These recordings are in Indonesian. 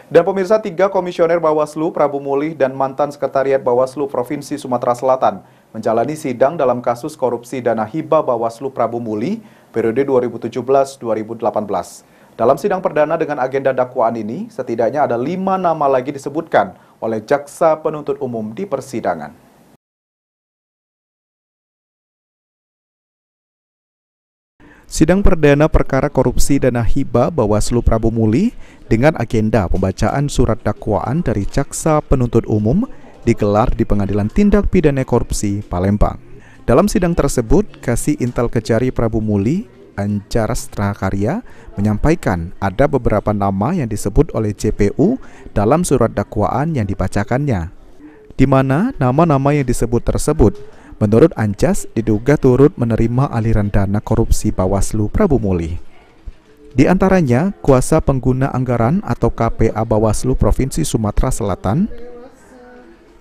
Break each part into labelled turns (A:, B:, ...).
A: Dan pemirsa, 3 komisioner Bawaslu, Prabu Mulih, dan mantan Sekretariat Bawaslu Provinsi Sumatera Selatan menjalani sidang dalam kasus korupsi dana hibah Bawaslu Prabu Mulih periode 2017-2018. Dalam sidang perdana dengan agenda dakwaan ini, setidaknya ada 5 nama lagi disebutkan oleh Jaksa Penuntut Umum di persidangan. Sidang perdana perkara korupsi dana hibah Bawaslu Prabu Mulih dengan agenda pembacaan surat dakwaan dari Jaksa Penuntut Umum digelar di Pengadilan Tindak Pidana Korupsi Palembang. Dalam sidang tersebut, Kasih Intel Kejari Prabu Mulih, Anjaras Trakarya, menyampaikan ada beberapa nama yang disebut oleh JPU dalam surat dakwaan yang dibacakannya, di mana nama-nama yang disebut tersebut menurut Anjas diduga turut menerima aliran dana korupsi Bawaslu Prabu Mulih. Di antaranya, kuasa pengguna anggaran atau KPA Bawaslu Provinsi Sumatera Selatan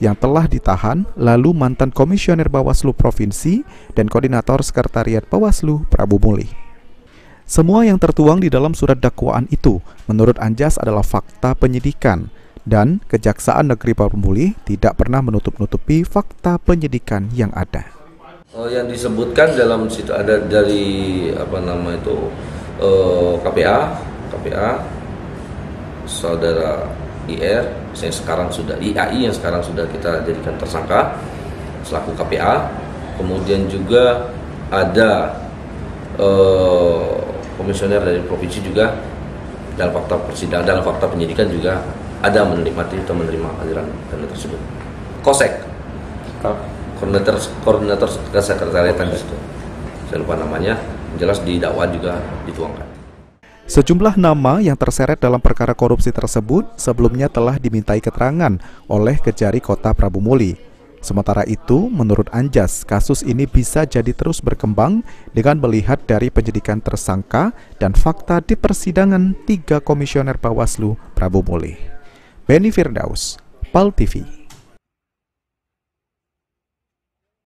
A: yang telah ditahan, lalu mantan komisioner Bawaslu Provinsi dan koordinator Sekretariat Bawaslu Prabu Mulih. Semua yang tertuang di dalam surat dakwaan itu menurut Anjas adalah fakta penyidikan, dan Kejaksaan Negeri Prabu Mulih tidak pernah menutup-nutupi fakta penyidikan yang ada.
B: Yang disebutkan dalam situ ada dari KPA, saudara IR, yang sekarang sudah IAI yang sekarang sudah kita jadikan tersangka selaku KPA. Kemudian juga ada komisioner dari provinsi juga dalam fakta persidangan, dalam fakta penyidikan juga ada menerima aliran dana tersebut. Kosek, koordinator sekretariat itu, saya lupa namanya, jelas di dakwaan juga dituangkan.
A: Sejumlah nama yang terseret dalam perkara korupsi tersebut sebelumnya telah dimintai keterangan oleh Kejari Kota Prabu Mulih. Sementara itu, menurut Anjas, kasus ini bisa jadi terus berkembang dengan melihat dari penyidikan tersangka dan fakta di persidangan 3 komisioner Bawaslu Prabu Mulih. Benny Firdaus, PAL TV.